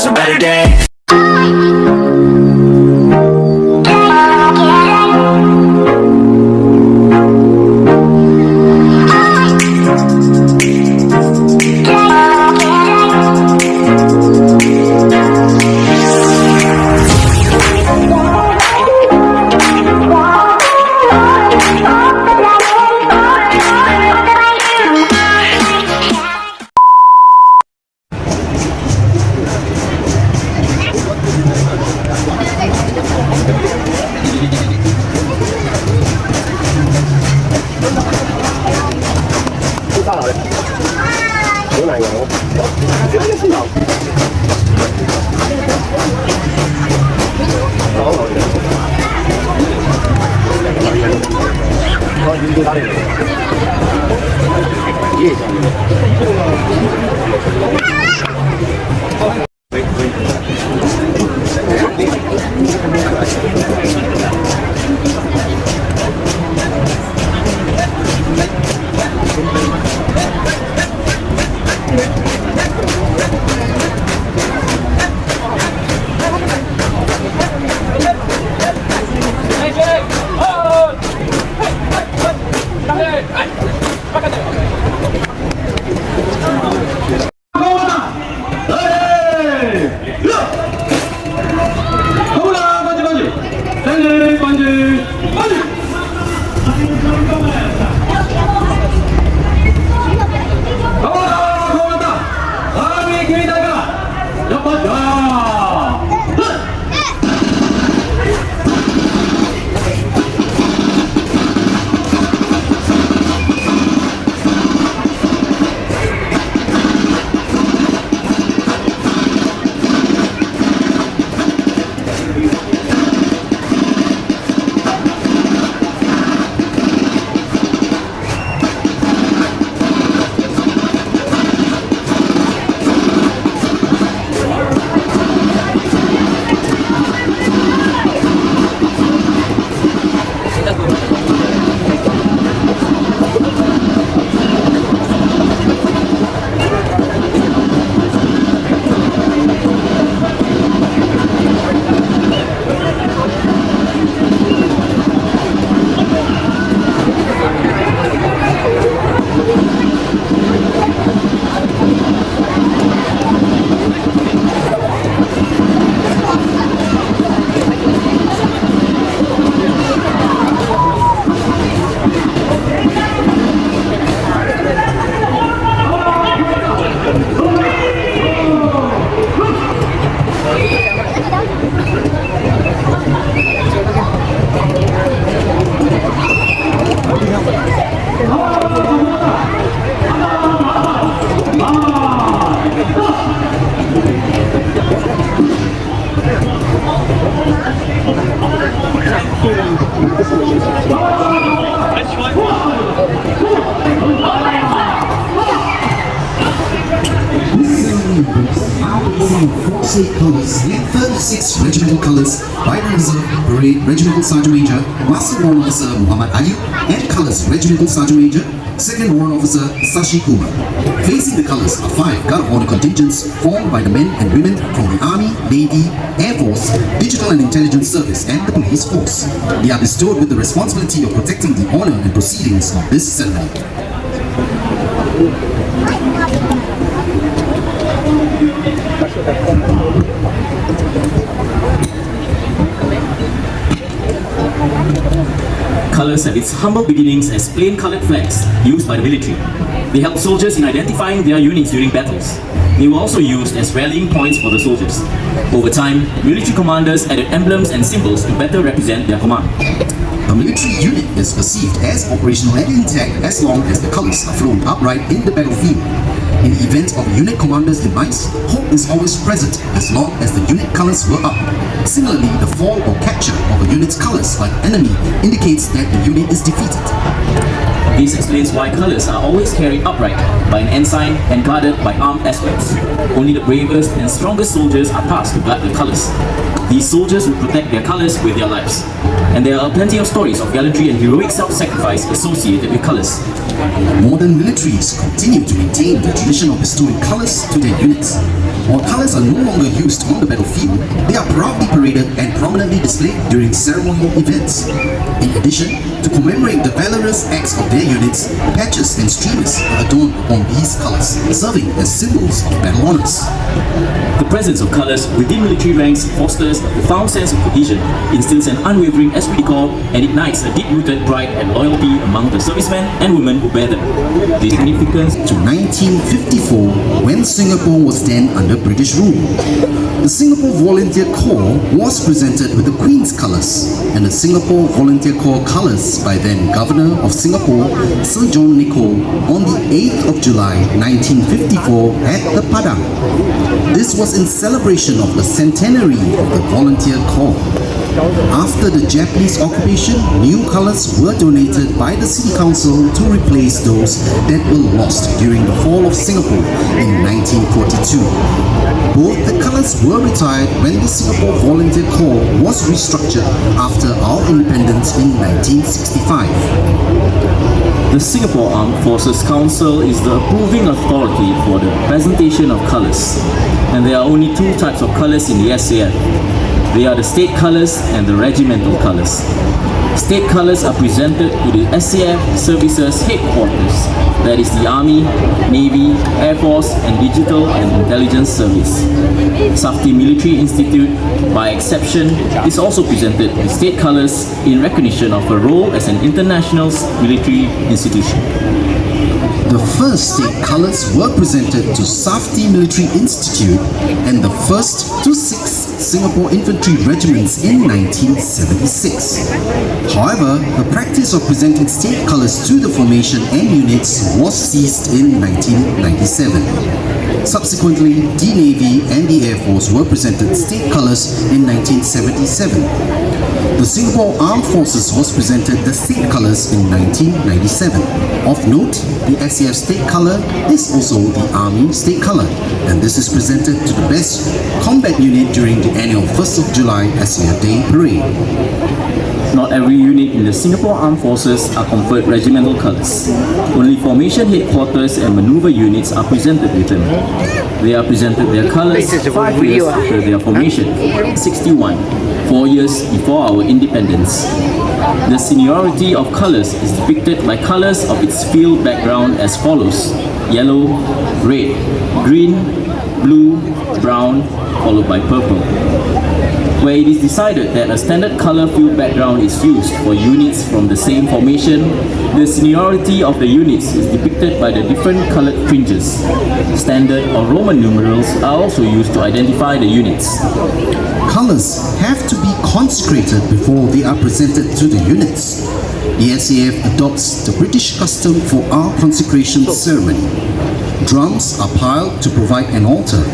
a better day. Colors, 36 regimental colors, Rifle Reserve Parade Regimental Sergeant Major, Master Warrant Officer Muhammad Ayub, and Colors Regimental Sergeant Major, Second Warrant Officer Sashi Kumar. Facing the colors are 5 Guard of Honor contingents formed by the men and women from the Army, Navy, Air Force, Digital and Intelligence Service, and the Police Force. They are bestowed with the responsibility of protecting the honor and proceedings of this ceremony. Colors have its humble beginnings as plain colored flags used by the military. They help soldiers in identifying their units during battles. They were also used as rallying points for the soldiers. Over time, military commanders added emblems and symbols to better represent their command. A military unit is perceived as operational and intact as long as the colors are flown upright in the battlefield. In the event of a unit commander's demise, hope is always present as long as the unit colors were up. Similarly, the fall or capture of a unit's colors by the enemy indicates that the unit is defeated. This explains why colors are always carried upright by an ensign and guarded by armed escorts. Only the bravest and strongest soldiers are tasked to guard the colors. These soldiers will protect their colors with their lives. And there are plenty of stories of gallantry and heroic self-sacrifice associated with colors. Modern militaries continue to maintain the tradition of bestowing colors to their units. while colors are no longer used on the battlefield, they are proudly paraded and prominently displayed during ceremonial events. In addition, to commemorate the valorous acts of their units, patches and streamers are adorned on these colors, serving as symbols of battle honors. The presence of colors within military ranks fosters a profound sense of cohesion, instills an unwavering esprit de corps, and ignites a deep-rooted pride and loyalty among the servicemen and women who bear them. The significance To 1954, when Singapore was then under British rule. The Singapore Volunteer Corps was presented with the Queen's colours, and the Singapore Volunteer Corps colours by then Governor of Singapore, Sir John Nicol, on the 8th of July 1954 at the Padang. This was in celebration of the centenary of the Volunteer Corps. After the Japanese occupation, new colours were donated by the City Council to replace those that were lost during the fall of Singapore in 1942. Both the colours were retired when the Singapore Volunteer Corps was restructured after our independence in 1965. The Singapore Armed Forces Council is the approving authority for the presentation of colours, and there are only two types of colours in the SAF. They are the state colours and the regimental colours. State colours are presented to the SAF Services Headquarters, that is the Army, Navy, Air Force and Digital and Intelligence Service. Safti Military Institute, by exception, is also presented with state colours in recognition of her role as an international military institution. The first state colours were presented to Safti Military Institute and the first to 6 Singapore Infantry Regiments in 1976. However, the practice of presenting state colours to the formation and units was ceased in 1997. Subsequently, the Navy and the Air Force were presented state colours in 1977. The Singapore Armed Forces was presented the state colours in 1997. Of note, the SAF state colour is also the Army state colour, and this is presented to the best combat unit during the annual 1st of July SAF Day Parade. Not every unit in the Singapore Armed Forces are conferred regimental colours. Only formation headquarters and manoeuvre units are presented with them. They are presented their colours 5 years after their formation, 61, 4 years before our independence. The seniority of colours is depicted by colours of its field background as follows: yellow, red, green, blue, brown, followed by purple. Where it is decided that a standard colour field background is used for units from the same formation, the seniority of the units is depicted by the different coloured fringes. Standard or Roman numerals are also used to identify the units. Colours have to be consecrated before they are presented to the units. The SAF adopts the British custom for our consecration ceremony. Drums are piled to provide an altar.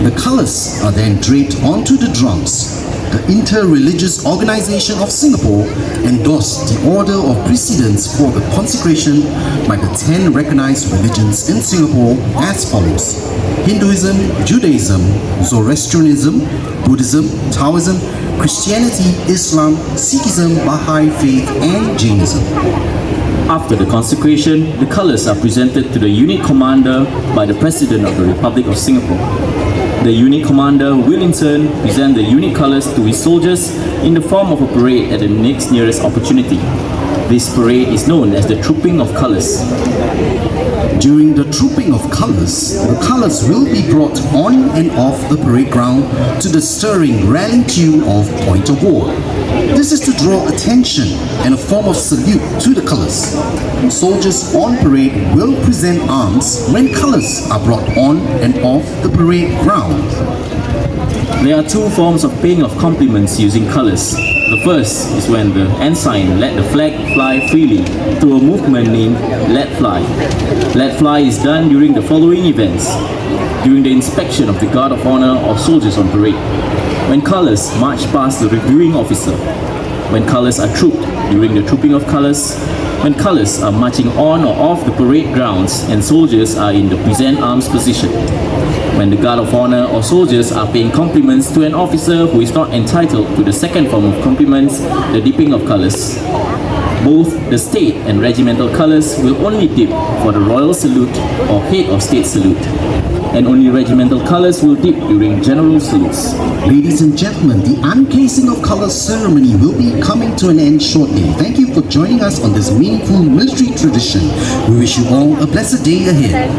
The colours are then draped onto the drums. The Inter-Religious Organisation of Singapore endorsed the order of precedence for the consecration by the 10 recognised religions in Singapore as follows: Hinduism, Judaism, Zoroastrianism, Buddhism, Taoism, Christianity, Islam, Sikhism, Baha'i Faith and Jainism. After the consecration, the colours are presented to the unit commander by the President of the Republic of Singapore. The unit commander will in turn present the unit colours to his soldiers in the form of a parade at the next nearest opportunity. This parade is known as the Trooping of Colours. During the trooping of colours, the colours will be brought on and off the parade ground to the stirring rallying tune of Point of War. This is to draw attention and a form of salute to the colours. Soldiers on parade will present arms when colours are brought on and off the parade ground. There are two forms of paying of compliments using colours. The first is when the ensign let the flag fly freely through a movement named Let Fly. Let Fly is done during the following events: during the inspection of the guard of honour or soldiers on parade, when colours march past the reviewing officer, when colours are trooped during the trooping of colours, when colours are marching on or off the parade grounds and soldiers are in the present arms position, when the guard of honour or soldiers are paying compliments to an officer who is not entitled to the second form of compliments, the dipping of colours. Both the state and regimental colours will only dip for the royal salute or head of state salute. and only regimental colors will dip during general salutes. Ladies and gentlemen, the uncasing of colors ceremony will be coming to an end shortly. Thank you for joining us on this meaningful military tradition. We wish you all a blessed day ahead.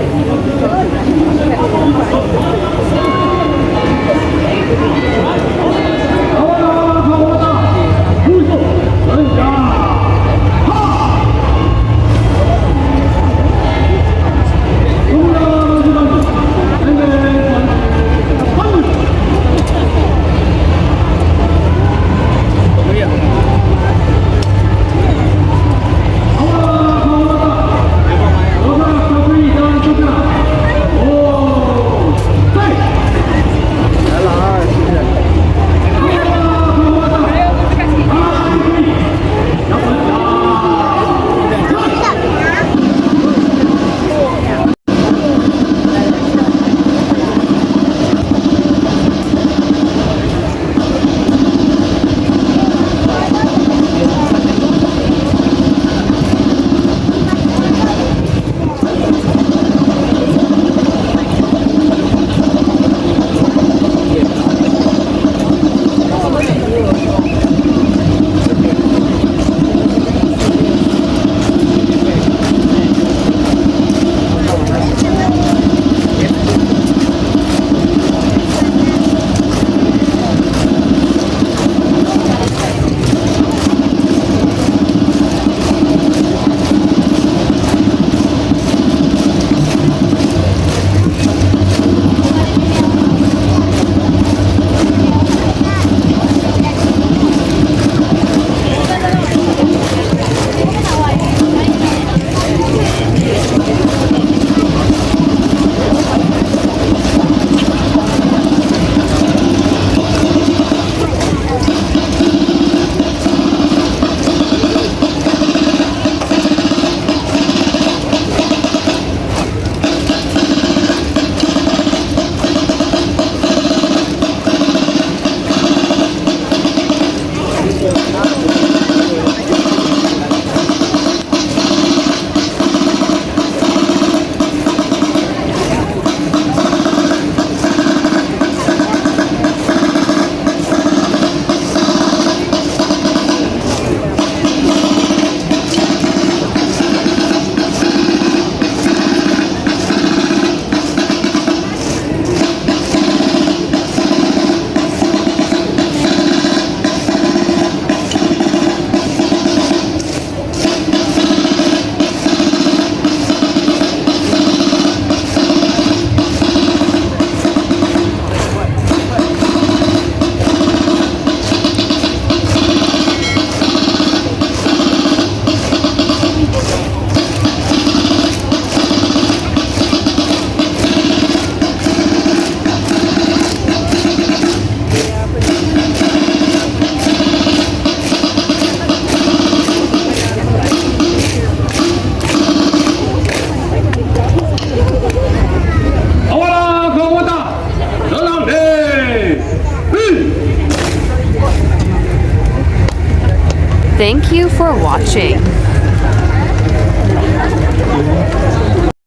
Thank you for watching.